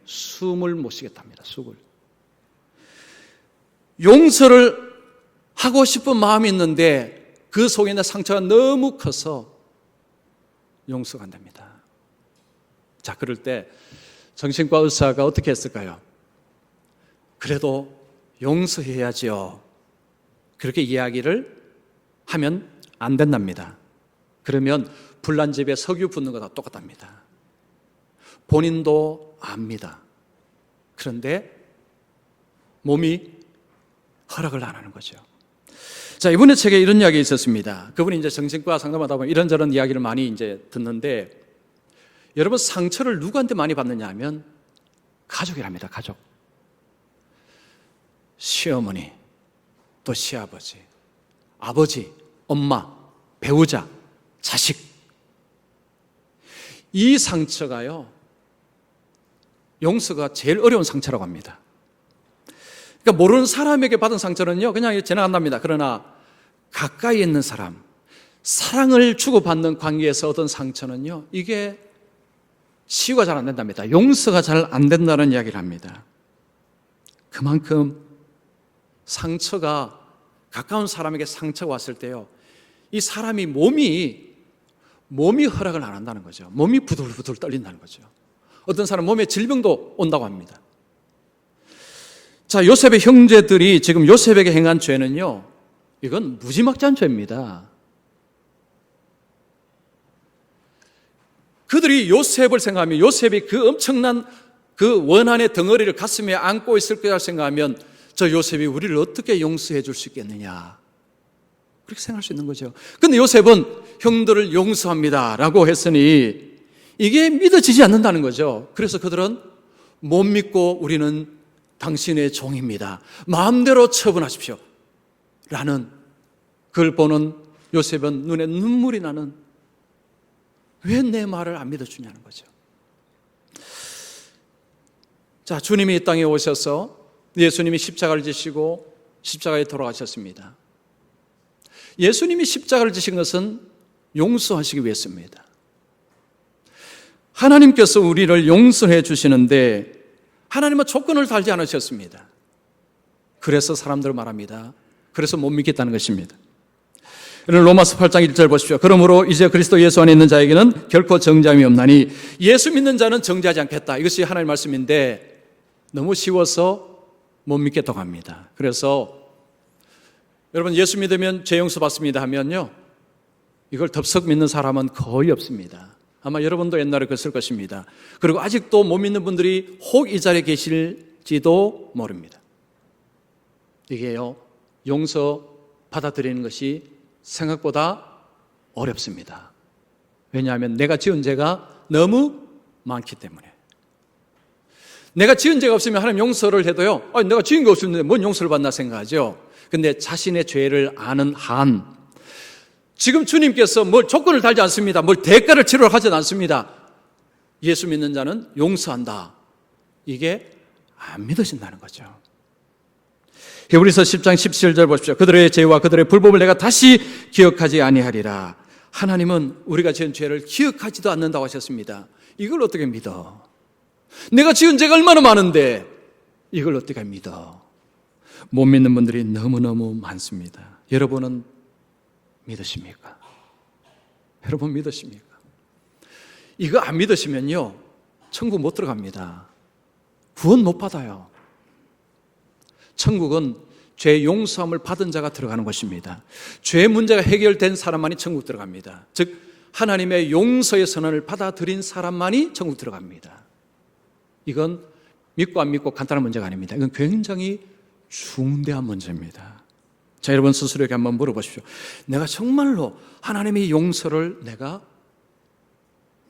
숨을 못 쉬겠답니다. 숨을. 용서를 하고 싶은 마음이 있는데 그 속에 있는 상처가 너무 커서 용서가 안 됩니다. 자, 그럴 때 정신과 의사가 어떻게 했을까요? 그래도 용서해야지요. 그렇게 이야기를 하면 안 된답니다. 그러면 불난집에 석유 붓는 거다 똑같답니다. 본인도 압니다. 그런데 몸이 허락을 안 하는 거죠. 자, 이분의 책에 이런 이야기 있었습니다. 그분이 이제 정신과 상담하다 보면 이런저런 이야기를 많이 이제 듣는데 여러분 상처를 누구한테 많이 받느냐 하면 가족이랍니다. 가족. 시어머니, 또 시아버지, 아버지, 엄마, 배우자, 자식. 이 상처가요, 용서가 제일 어려운 상처라고 합니다. 그러니까 모르는 사람에게 받은 상처는요, 그냥 지나간답니다. 그러나 가까이 있는 사람, 사랑을 주고받는 관계에서 얻은 상처는요, 이게 치유가 잘 안 된답니다. 용서가 잘 안 된다는 이야기를 합니다. 그만큼 상처가, 가까운 사람에게 상처가 왔을 때요, 이 사람이 몸이 허락을 안 한다는 거죠. 몸이 부들부들 떨린다는 거죠. 어떤 사람 몸에 질병도 온다고 합니다. 자, 요셉의 형제들이 지금 요셉에게 행한 죄는요, 이건 무지막지한 죄입니다. 그들이 요셉을 생각하면, 요셉이 그 엄청난 그 원한의 덩어리를 가슴에 안고 있을 거라 생각하면, 저 요셉이 우리를 어떻게 용서해 줄 수 있겠느냐, 그렇게 생각할 수 있는 거죠. 근데 요셉은 형들을 용서합니다 라고 했으니 이게 믿어지지 않는다는 거죠. 그래서 그들은 못 믿고 우리는 당신의 종입니다, 마음대로 처분하십시오 라는, 그걸 보는 요셉은 눈에 눈물이 나는, 왜 내 말을 안 믿어주냐는 거죠. 자, 주님이 이 땅에 오셔서 예수님이 십자가를 지시고 십자가에 돌아가셨습니다. 예수님이 십자가를 지신 것은 용서하시기 위해서입니다. 하나님께서 우리를 용서해 주시는데 하나님은 조건을 달지 않으셨습니다. 그래서 사람들 말합니다. 그래서 못 믿겠다는 것입니다. 로마서 8장 1절 보십시오. 그러므로 이제 그리스도 예수 안에 있는 자에게는 결코 정죄함이 없나니 예수 믿는 자는 정죄하지 않겠다. 이것이 하나님의 말씀인데 너무 쉬워서 못 믿겠다고 합니다. 그래서 여러분, 예수 믿으면 죄 용서 받습니다 하면요, 이걸 덥석 믿는 사람은 거의 없습니다. 아마 여러분도 옛날에 그랬을 것입니다. 그리고 아직도 못 믿는 분들이 혹 이 자리에 계실지도 모릅니다. 이게요, 용서 받아들이는 것이 생각보다 어렵습니다. 왜냐하면 내가 지은 죄가 너무 많기 때문에. 내가 지은 죄가 없으면 하나님 용서를 해도요, 내가 지은 게 없는데 뭔 용서를 받나 생각하죠. 근데 자신의 죄를 아는 한, 지금 주님께서 뭘 조건을 달지 않습니다. 뭘 대가를 치르러 하지 않습니다. 예수 믿는 자는 용서한다, 이게 안 믿어진다는 거죠. 히브리서 10장 17절 보십시오. 그들의 죄와 그들의 불법을 내가 다시 기억하지 아니하리라. 하나님은 우리가 지은 죄를 기억하지도 않는다고 하셨습니다. 이걸 어떻게 믿어? 내가 지은 죄가 얼마나 많은데 이걸 어떻게 믿어? 못 믿는 분들이 너무너무 많습니다. 여러분은 믿으십니까? 여러분 믿으십니까? 이거 안 믿으시면요, 천국 못 들어갑니다. 구원 못 받아요. 천국은 죄 용서함을 받은 자가 들어가는 것입니다. 죄 문제가 해결된 사람만이 천국 들어갑니다. 즉 하나님의 용서의 선언을 받아들인 사람만이 천국 들어갑니다. 이건 믿고 안 믿고 간단한 문제가 아닙니다. 이건 굉장히 중대한 문제입니다. 자, 여러분 스스로에게 한번 물어보십시오. 내가 정말로 하나님의 용서를 내가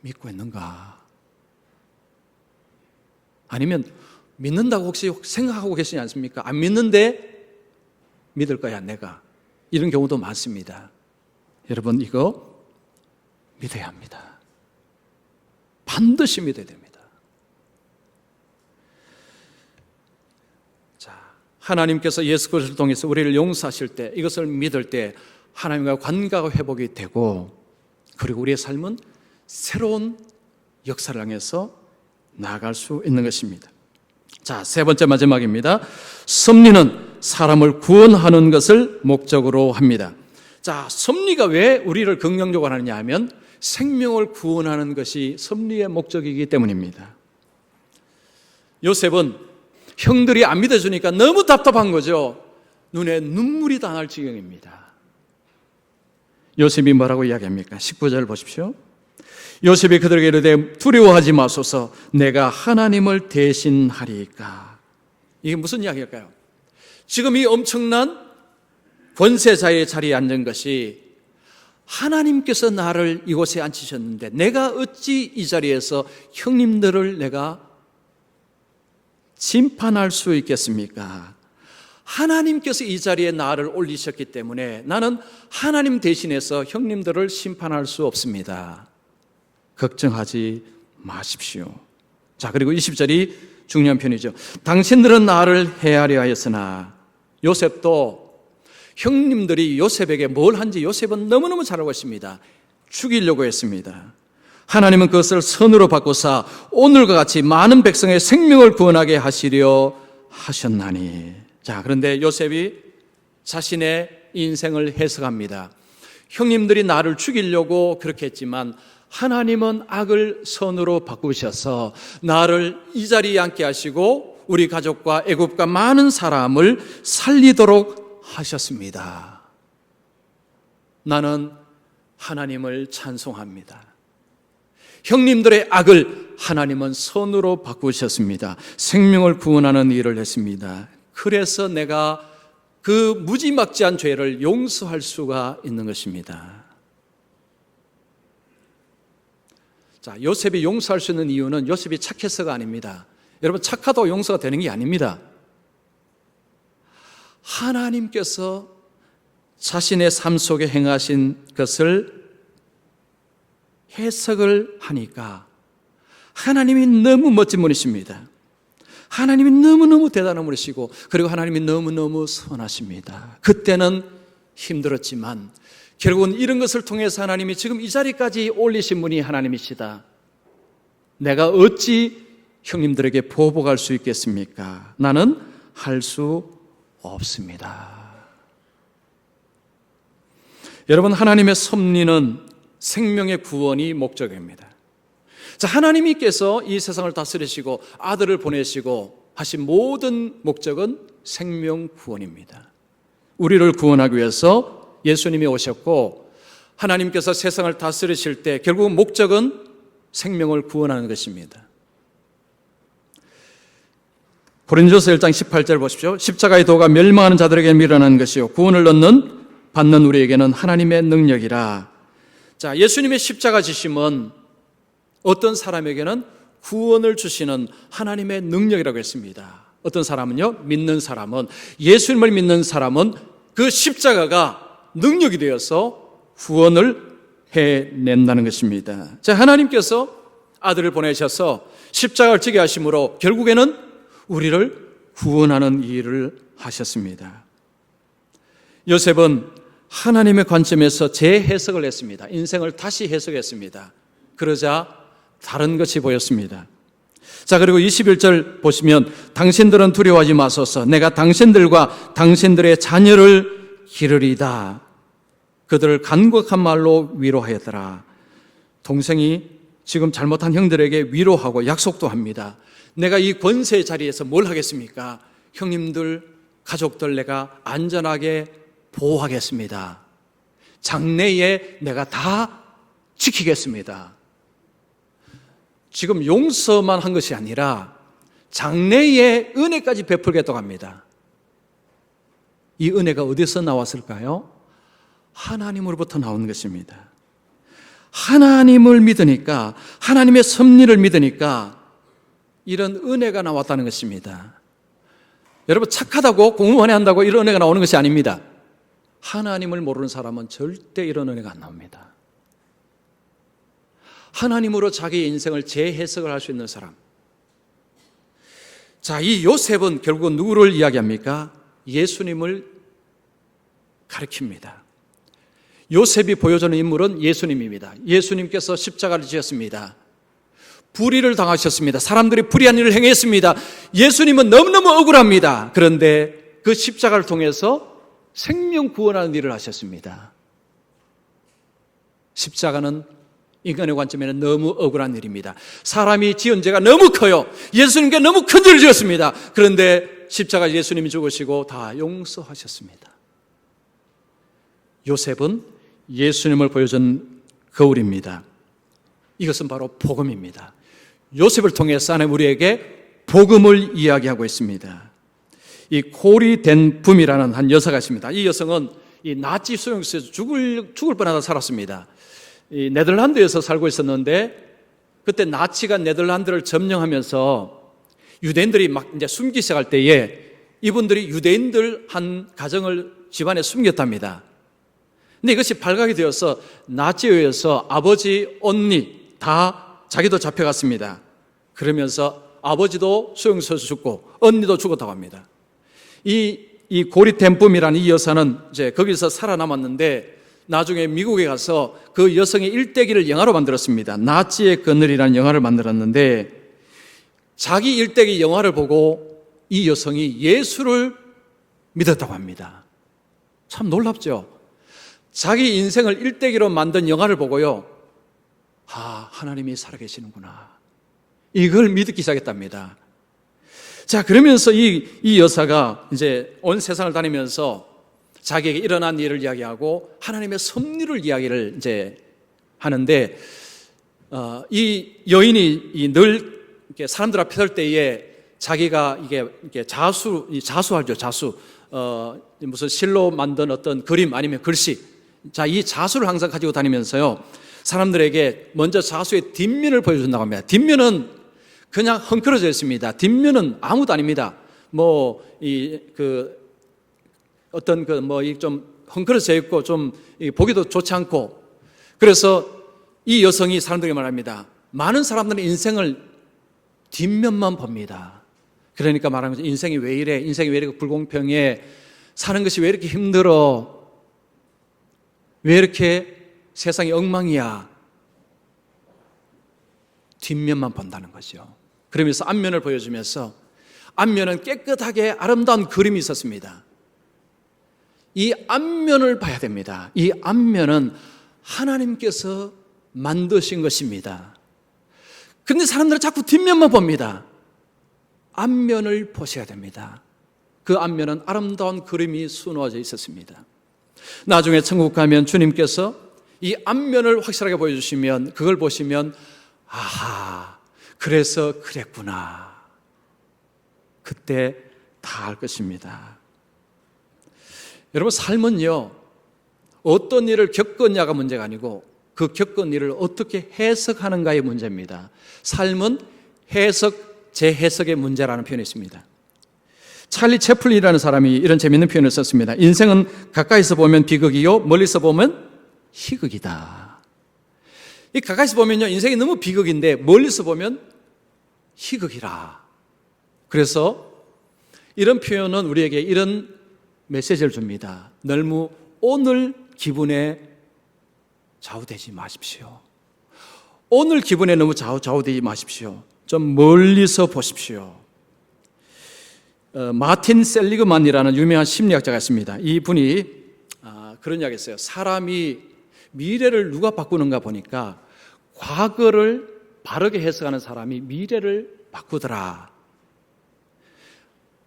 믿고 있는가? 아니면 믿는다고 혹시 생각하고 계시지 않습니까? 안 믿는데 믿을 거야 내가, 이런 경우도 많습니다. 여러분 이거 믿어야 합니다. 반드시 믿어야 됩니다. 자, 하나님께서 예수 그리스도를 통해서 우리를 용서하실 때, 이것을 믿을 때 하나님과 관계가 회복이 되고, 그리고 우리의 삶은 새로운 역사를 향해서 나아갈 수 있는 것입니다. 자, 세 번째 마지막입니다. 섭리는 사람을 구원하는 것을 목적으로 합니다. 자, 섭리가 왜 우리를 긍정적으로 하느냐 하면 생명을 구원하는 것이 섭리의 목적이기 때문입니다. 요셉은 형들이 안 믿어주니까 너무 답답한 거죠. 눈에 눈물이 날 지경입니다. 요셉이 뭐라고 이야기합니까? 19절 보십시오. 요셉이 그들에게 이르되 두려워하지 마소서, 내가 하나님을 대신하리이까. 이게 무슨 이야기일까요? 지금 이 엄청난 권세자의 자리에 앉은 것이 하나님께서 나를 이곳에 앉히셨는데 내가 어찌 이 자리에서 형님들을 내가 심판할 수 있겠습니까? 하나님께서 이 자리에 나를 올리셨기 때문에 나는 하나님 대신해서 형님들을 심판할 수 없습니다. 걱정하지 마십시오. 자, 그리고 20절이 중요한 편이죠. 당신들은 나를 해하려 하였으나, 요셉도 형님들이 요셉에게 뭘 한지 요셉은 너무너무 잘 알고 있습니다. 죽이려고 했습니다. 하나님은 그것을 선으로 바꾸사 오늘과 같이 많은 백성의 생명을 구원하게 하시려 하셨나니. 자, 그런데 요셉이 자신의 인생을 해석합니다. 형님들이 나를 죽이려고 그렇게 했지만 하나님은 악을 선으로 바꾸셔서 나를 이 자리에 앉게 하시고 우리 가족과 애굽과 많은 사람을 살리도록 하셨습니다. 나는 하나님을 찬송합니다. 형님들의 악을 하나님은 선으로 바꾸셨습니다. 생명을 구원하는 일을 했습니다. 그래서 내가 그 무지막지한 죄를 용서할 수가 있는 것입니다. 자, 요셉이 용서할 수 있는 이유는 요셉이 착해서가 아닙니다. 여러분, 착하다고 용서가 되는 게 아닙니다. 하나님께서 자신의 삶 속에 행하신 것을 해석을 하니까 하나님이 너무 멋진 분이십니다. 하나님이 너무너무 대단한 분이시고, 그리고 하나님이 너무너무 선하십니다. 그때는 힘들었지만 결국은 이런 것을 통해서 하나님이 지금 이 자리까지 올리신 분이 하나님이시다. 내가 어찌 형님들에게 보복할 수 있겠습니까? 나는 할 수 없습니다. 여러분, 하나님의 섭리는 생명의 구원이 목적입니다. 자, 하나님께서 이 세상을 다스리시고 아들을 보내시고 하신 모든 목적은 생명 구원입니다. 우리를 구원하기 위해서 예수님이 오셨고, 하나님께서 세상을 다스리실 때 결국 목적은 생명을 구원하는 것입니다. 고린도서 1장 18절 보십시오. 십자가의 도가 멸망하는 자들에게 미련한 것이요 구원을 받는 우리에게는 하나님의 능력이라. 자, 예수님의 십자가 지심은 어떤 사람에게는 구원을 주시는 하나님의 능력이라고 했습니다. 어떤 사람은요, 믿는 사람은, 예수님을 믿는 사람은 그 십자가가 능력이 되어서 구원을 해낸다는 것입니다. 자, 하나님께서 아들을 보내셔서 십자가를 지게 하심으로 결국에는 우리를 구원하는 일을 하셨습니다. 요셉은 하나님의 관점에서 재해석을 했습니다. 인생을 다시 해석했습니다. 그러자 다른 것이 보였습니다. 자, 그리고 21절 보시면 당신들은 두려워하지 마소서. 내가 당신들과 당신들의 자녀를 기르리다. 그들을 간곡한 말로 위로하였더라. 동생이 지금 잘못한 형들에게 위로하고 약속도 합니다. 내가 이 권세의 자리에서 뭘 하겠습니까? 형님들, 가족들 내가 안전하게 보호하겠습니다. 장래에 내가 다 지키겠습니다. 지금 용서만 한 것이 아니라 장래에 은혜까지 베풀겠다고 합니다. 이 은혜가 어디서 나왔을까요? 하나님으로부터 나온 것입니다. 하나님을 믿으니까, 하나님의 섭리를 믿으니까 이런 은혜가 나왔다는 것입니다. 여러분, 착하다고 공무원에 한다고 이런 은혜가 나오는 것이 아닙니다. 하나님을 모르는 사람은 절대 이런 은혜가 안 나옵니다. 하나님으로 자기의 인생을 재해석을 할 수 있는 사람. 자, 이 요셉은 결국은 누구를 이야기합니까? 예수님을 가리킵니다. 요셉이 보여주는 인물은 예수님입니다. 예수님께서 십자가를 지었습니다. 불의를 당하셨습니다. 사람들이 불의한 일을 행했습니다. 예수님은 너무너무 억울합니다. 그런데 그 십자가를 통해서 생명 구원하는 일을 하셨습니다. 십자가는 인간의 관점에는 너무 억울한 일입니다. 사람이 지은 죄가 너무 커요. 예수님께 너무 큰 죄를 지었습니다. 그런데 십자가 예수님이 죽으시고 다 용서하셨습니다. 요셉은 예수님을 보여준 거울입니다. 이것은 바로 복음입니다. 요셉을 통해서 하나님 우리에게 복음을 이야기하고 있습니다. 이 코리 덴 붐이라는 한 여사가 있습니다. 이 여성은 이 나치 수용소에서 죽을 뻔하다 살았습니다. 이 네덜란드에서 살고 있었는데 그때 나치가 네덜란드를 점령하면서 유대인들이 막 이제 숨기 시작할 때에 이분들이 유대인들 한 가정을 집안에 숨겼답니다. 근데 이것이 발각이 되어서 나치에 의해서 아버지, 언니 다 자기도 잡혀갔습니다. 그러면서 아버지도 수용소에서 죽고 언니도 죽었다고 합니다. 이 고리 덴쁨이라는 이 여사는 이제 거기서 살아남았는데 나중에 미국에 가서 그 여성의 일대기를 영화로 만들었습니다. 나치의 그늘이라는 영화를 만들었는데 자기 일대기 영화를 보고 이 여성이 예수를 믿었다고 합니다. 참 놀랍죠? 자기 인생을 일대기로 만든 영화를 보고요. 하나님이 살아계시는구나. 이걸 믿기 시작했답니다. 자, 그러면서 이 여사가 이제 온 세상을 다니면서 자기에게 일어난 일을 이야기하고 하나님의 섭리를 이야기를 이제 하는데, 이 여인이 늘 이렇게 사람들 앞에 설 때에 자기가 이게 자수하죠, 자수. 무슨 실로 만든 어떤 그림 아니면 글씨. 자, 이 자수를 항상 가지고 다니면서요. 사람들에게 먼저 자수의 뒷면을 보여준다고 합니다. 뒷면은 그냥 헝클어져 있습니다. 뒷면은 아무도 아닙니다. 좀 헝클어져 있고 좀 보기도 좋지 않고. 그래서 이 여성이 사람들에게 말합니다. 많은 사람들은 인생을 뒷면만 봅니다. 그러니까 말하는 거죠. 인생이 왜 이래? 인생이 왜 이렇게 불공평해? 사는 것이 왜 이렇게 힘들어? 왜 이렇게 세상이 엉망이야? 뒷면만 본다는 거죠. 그러면서 앞면을 보여주면서 앞면은 깨끗하게 아름다운 그림이 있었습니다. 이 앞면을 봐야 됩니다. 이 앞면은 하나님께서 만드신 것입니다. 그런데 사람들은 자꾸 뒷면만 봅니다. 앞면을 보셔야 됩니다. 그 앞면은 아름다운 그림이 수놓아져 있었습니다. 나중에 천국 가면 주님께서 이 앞면을 확실하게 보여주시면 그걸 보시면 그래서 그랬구나. 그때 다 알 것입니다. 여러분, 삶은요, 어떤 일을 겪었냐가 문제가 아니고 그 겪은 일을 어떻게 해석하는가의 문제입니다. 삶은 재해석의 문제라는 표현이 있습니다. 찰리 채플린이라는 사람이 이런 재미있는 표현을 썼습니다. 인생은 가까이서 보면 비극이요, 멀리서 보면 희극이다. 이 가까이서 보면요, 인생이 너무 비극인데 멀리서 보면 희극이라. 그래서 이런 표현은 우리에게 이런 메시지를 줍니다. 너무 오늘 기분에 좌우되지 마십시오. 오늘 기분에 너무 좌우되지 마십시오. 좀 멀리서 보십시오. 마틴 셀리그만이라는 유명한 심리학자가 있습니다. 이분이 그런 이야기 했어요. 사람이 미래를 누가 바꾸는가 보니까 과거를 바르게 해석하는 사람이 미래를 바꾸더라.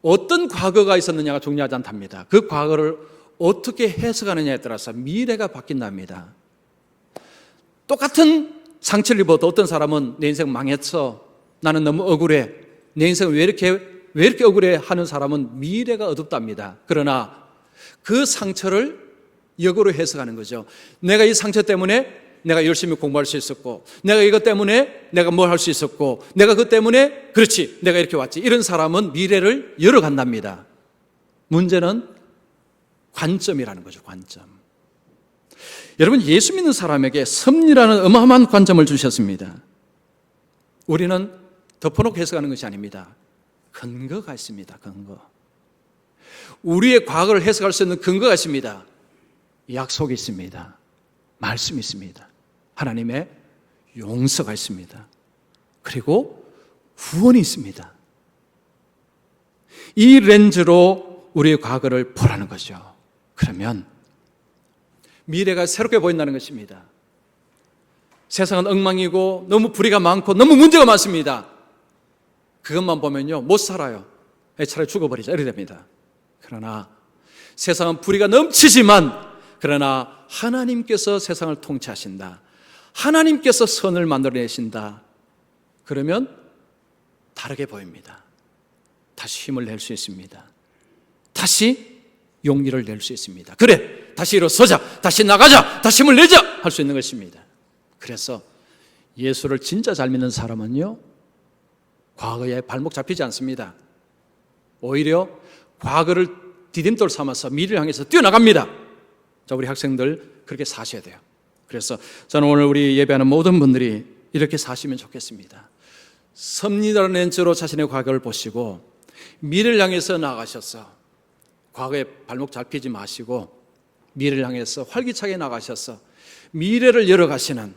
어떤 과거가 있었느냐가 중요하지 않답니다. 그 과거를 어떻게 해석하느냐에 따라서 미래가 바뀐답니다. 똑같은 상처를 입어도 어떤 사람은 내 인생 망했어, 나는 너무 억울해, 내 인생 왜 이렇게 억울해 하는 사람은 미래가 어둡답니다. 그러나 그 상처를 역으로 해석하는 거죠. 내가 이 상처 때문에 내가 열심히 공부할 수 있었고, 내가 이것 때문에 내가 뭘 할 수 있었고, 내가 그 때문에 그렇지, 내가 이렇게 왔지. 이런 사람은 미래를 열어간답니다. 문제는 관점이라는 거죠, 관점. 여러분, 예수 믿는 사람에게 섭리라는 어마어마한 관점을 주셨습니다. 우리는 덮어놓고 해석하는 것이 아닙니다. 근거가 있습니다, 근거. 우리의 과거를 해석할 수 있는 근거가 있습니다. 약속이 있습니다. 말씀이 있습니다. 하나님의 용서가 있습니다. 그리고 구원이 있습니다. 이 렌즈로 우리의 과거를 보라는 거죠. 그러면 미래가 새롭게 보인다는 것입니다. 세상은 엉망이고 너무 불의가 많고 너무 문제가 많습니다. 그것만 보면요, 못 살아요. 차라리 죽어버리자, 이렇게 됩니다. 그러나 세상은 불의가 넘치지만, 그러나 하나님께서 세상을 통치하신다, 하나님께서 선을 만들어내신다, 그러면 다르게 보입니다. 다시 힘을 낼 수 있습니다. 다시 용기를 낼 수 있습니다. 그래, 다시 일어서자, 다시 나가자, 다시 힘을 내자 할 수 있는 것입니다. 그래서 예수를 진짜 잘 믿는 사람은요, 과거에 발목 잡히지 않습니다. 오히려 과거를 디딤돌 삼아서 미래를 향해서 뛰어나갑니다. 자, 우리 학생들 그렇게 사셔야 돼요. 그래서 저는 오늘 우리 예배하는 모든 분들이 이렇게 사시면 좋겠습니다. 섭리라는 렌즈로 자신의 과거를 보시고 미래를 향해서 나가셔서 과거에 발목 잡히지 마시고 미래를 향해서 활기차게 나가셔서 미래를 열어가시는,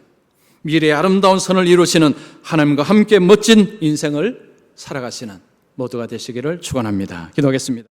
미래의 아름다운 선을 이루시는 하나님과 함께 멋진 인생을 살아가시는 모두가 되시기를 축원합니다. 기도하겠습니다.